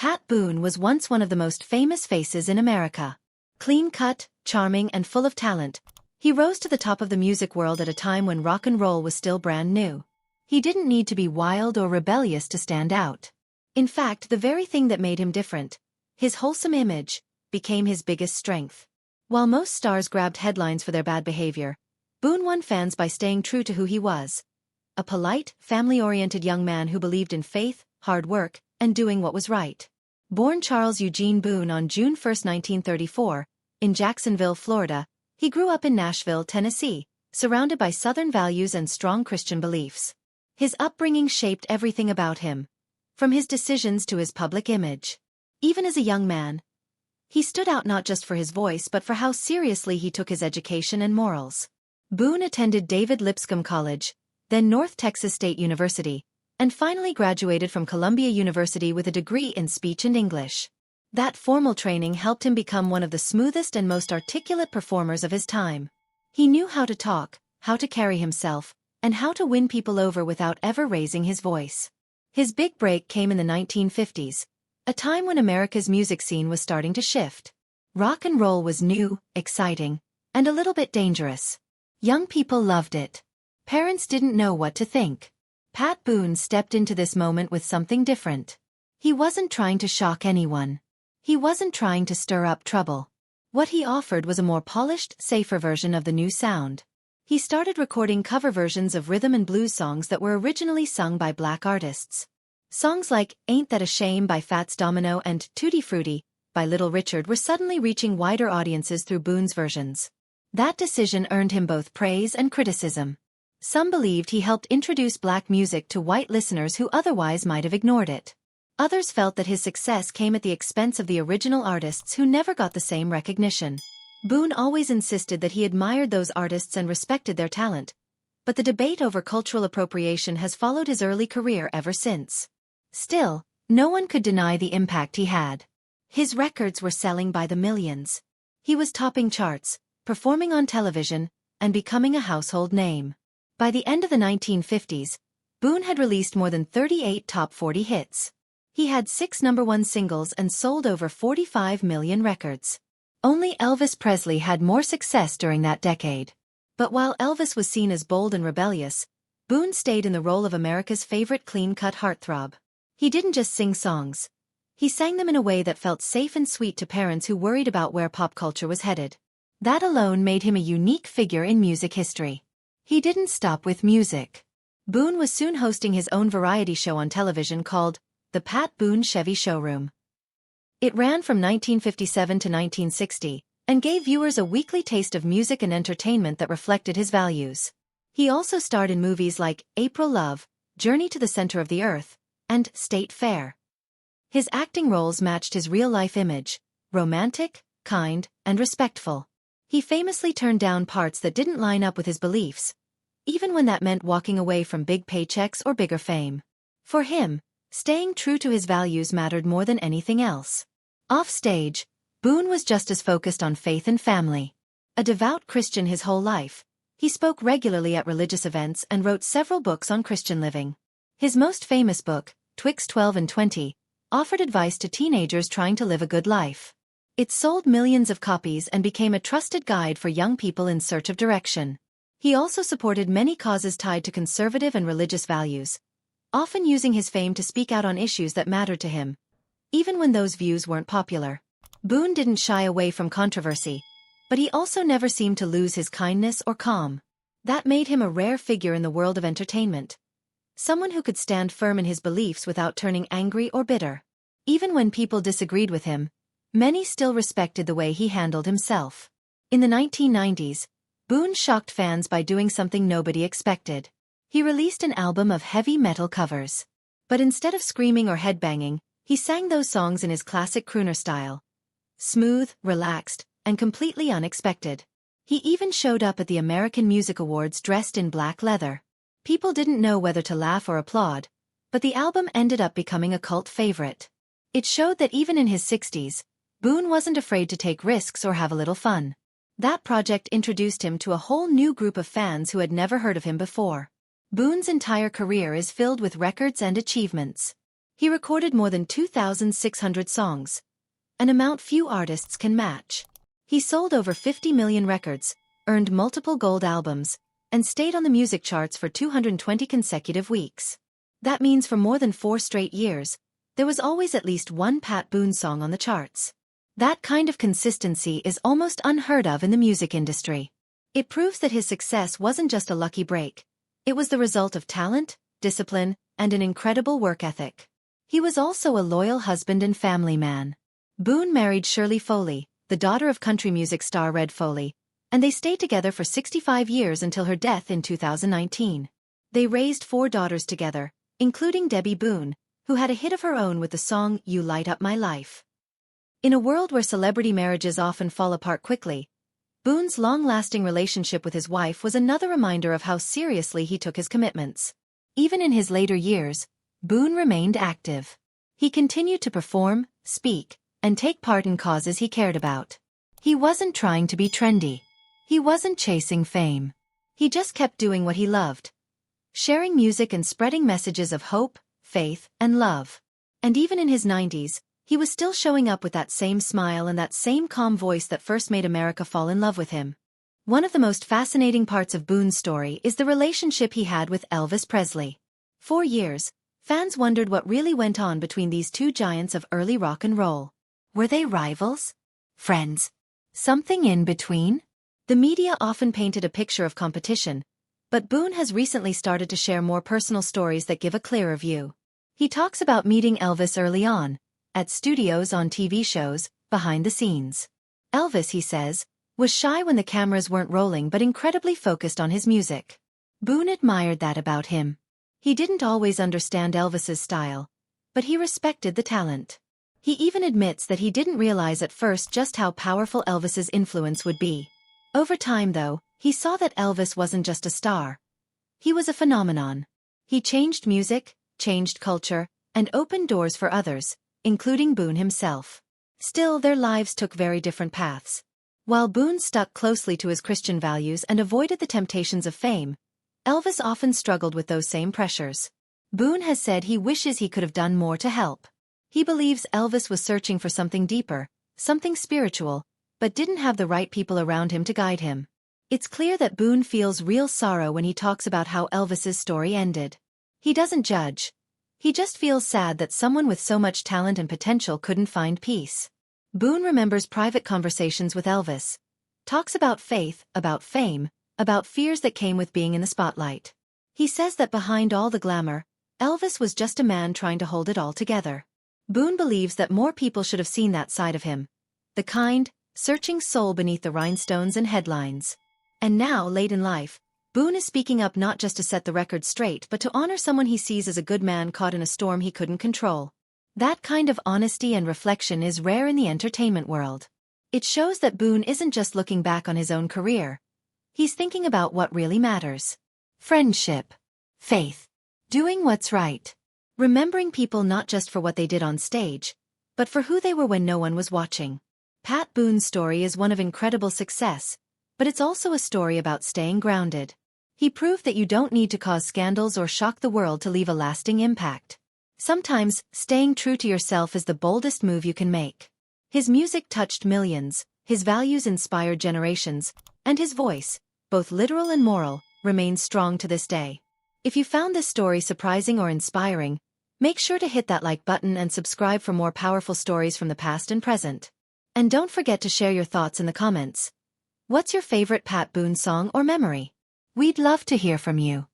Pat Boone was once one of the most famous faces in America. Clean-cut, charming and full of talent, he rose to the top of the music world at a time when rock and roll was still brand new. He didn't need to be wild or rebellious to stand out. In fact, the very thing that made him different, his wholesome image, became his biggest strength. While most stars grabbed headlines for their bad behavior, Boone won fans by staying true to who he was. A polite, family-oriented young man who believed in faith, hard work, and doing what was right. Born Charles Eugene Boone on June 1, 1934, in Jacksonville, Florida, he grew up in Nashville, Tennessee, surrounded by Southern values and strong Christian beliefs. His upbringing shaped everything about him, from his decisions to his public image. Even as a young man, he stood out not just for his voice but for how seriously he took his education and morals. Boone attended David Lipscomb College, then North Texas State University, and finally graduated from Columbia University with a degree in speech and English. That formal training helped him become one of the smoothest and most articulate performers of his time. He knew how to talk, how to carry himself, and how to win people over without ever raising his voice. His big break came in the 1950s, a time when America's music scene was starting to shift. Rock and roll was new, exciting, and a little bit dangerous. Young people loved it. Parents didn't know what to think. Pat Boone stepped into this moment with something different. He wasn't trying to shock anyone. He wasn't trying to stir up trouble. What he offered was a more polished, safer version of the new sound. He started recording cover versions of rhythm and blues songs that were originally sung by black artists. Songs like Ain't That a Shame by Fats Domino and Tutti Frutti by Little Richard were suddenly reaching wider audiences through Boone's versions. That decision earned him both praise and criticism. Some believed he helped introduce black music to white listeners who otherwise might have ignored it. Others felt that his success came at the expense of the original artists who never got the same recognition. Boone always insisted that he admired those artists and respected their talent, but the debate over cultural appropriation has followed his early career ever since. Still, no one could deny the impact he had. His records were selling by the millions. He was topping charts, performing on television, and becoming a household name. By the end of the 1950s, Boone had released more than 38 top 40 hits. He had 6 #1 singles and sold over 45 million records. Only Elvis Presley had more success during that decade. But while Elvis was seen as bold and rebellious, Boone stayed in the role of America's favorite clean-cut heartthrob. He didn't just sing songs. He sang them in a way that felt safe and sweet to parents who worried about where pop culture was headed. That alone made him a unique figure in music history. He didn't stop with music. Boone was soon hosting his own variety show on television called The Pat Boone Chevy Showroom. It ran from 1957 to 1960, and gave viewers a weekly taste of music and entertainment that reflected his values. He also starred in movies like April Love, Journey to the Center of the Earth, and State Fair. His acting roles matched his real-life image, romantic, kind, and respectful. He famously turned down parts that didn't line up with his beliefs, even when that meant walking away from big paychecks or bigger fame. For him, staying true to his values mattered more than anything else. Off-stage, Boone was just as focused on faith and family. A devout Christian his whole life, he spoke regularly at religious events and wrote several books on Christian living. His most famous book, Twixt 12 and 20, offered advice to teenagers trying to live a good life. It sold millions of copies and became a trusted guide for young people in search of direction. He also supported many causes tied to conservative and religious values, often using his fame to speak out on issues that mattered to him, even when those views weren't popular. Boone didn't shy away from controversy, but he also never seemed to lose his kindness or calm. That made him a rare figure in the world of entertainment. Someone who could stand firm in his beliefs without turning angry or bitter. Even when people disagreed with him, many still respected the way he handled himself. In the 1990s, Boone shocked fans by doing something nobody expected. He released an album of heavy metal covers. But instead of screaming or headbanging, he sang those songs in his classic crooner style. Smooth, relaxed, and completely unexpected. He even showed up at the American Music Awards dressed in black leather. People didn't know whether to laugh or applaud, but the album ended up becoming a cult favorite. It showed that even in his 60s, Boone wasn't afraid to take risks or have a little fun. That project introduced him to a whole new group of fans who had never heard of him before. Boone's entire career is filled with records and achievements. He recorded more than 2,600 songs, an amount few artists can match. He sold over 50 million records, earned multiple gold albums, and stayed on the music charts for 220 consecutive weeks. That means for more than 4 straight years, there was always at least one Pat Boone song on the charts. That kind of consistency is almost unheard of in the music industry. It proves that his success wasn't just a lucky break. It was the result of talent, discipline, and an incredible work ethic. He was also a loyal husband and family man. Boone married Shirley Foley, the daughter of country music star Red Foley, and they stayed together for 65 years until her death in 2019. They raised 4 daughters together, including Debbie Boone, who had a hit of her own with the song You Light Up My Life. In a world where celebrity marriages often fall apart quickly, Boone's long-lasting relationship with his wife was another reminder of how seriously he took his commitments. Even in his later years, Boone remained active. He continued to perform, speak, and take part in causes he cared about. He wasn't trying to be trendy. He wasn't chasing fame. He just kept doing what he loved, sharing music and spreading messages of hope, faith, and love. And even in his 90s, he was still showing up with that same smile and that same calm voice that first made America fall in love with him. One of the most fascinating parts of Boone's story is the relationship he had with Elvis Presley. For years, fans wondered what really went on between these two giants of early rock and roll. Were they rivals? Friends? Something in between? The media often painted a picture of competition, but Boone has recently started to share more personal stories that give a clearer view. He talks about meeting Elvis early on, at studios, on TV shows, behind the scenes. Elvis, he says, was shy when the cameras weren't rolling but incredibly focused on his music. Boone admired that about him. He didn't always understand Elvis's style, but he respected the talent. He even admits that he didn't realize at first just how powerful Elvis's influence would be. Over time, though, he saw that Elvis wasn't just a star. He was a phenomenon. He changed music, changed culture, and opened doors for others, including Boone himself. Still, their lives took very different paths. While Boone stuck closely to his Christian values and avoided the temptations of fame, Elvis often struggled with those same pressures. Boone has said he wishes he could have done more to help. He believes Elvis was searching for something deeper, something spiritual, but didn't have the right people around him to guide him. It's clear that Boone feels real sorrow when he talks about how Elvis's story ended. He doesn't judge. He just feels sad that someone with so much talent and potential couldn't find peace. Boone remembers private conversations with Elvis, talks about faith, about fame, about fears that came with being in the spotlight. He says that behind all the glamour, Elvis was just a man trying to hold it all together. Boone believes that more people should have seen that side of him, the kind, searching soul beneath the rhinestones and headlines. And now, late in life, Boone is speaking up not just to set the record straight but to honor someone he sees as a good man caught in a storm he couldn't control. That kind of honesty and reflection is rare in the entertainment world. It shows that Boone isn't just looking back on his own career. He's thinking about what really matters. Friendship. Faith. Doing what's right. Remembering people not just for what they did on stage, but for who they were when no one was watching. Pat Boone's story is one of incredible success, but it's also a story about staying grounded. He proved that you don't need to cause scandals or shock the world to leave a lasting impact. Sometimes, staying true to yourself is the boldest move you can make. His music touched millions, his values inspired generations, and his voice, both literal and moral, remains strong to this day. If you found this story surprising or inspiring, make sure to hit that like button and subscribe for more powerful stories from the past and present. And don't forget to share your thoughts in the comments. What's your favorite Pat Boone song or memory? We'd love to hear from you.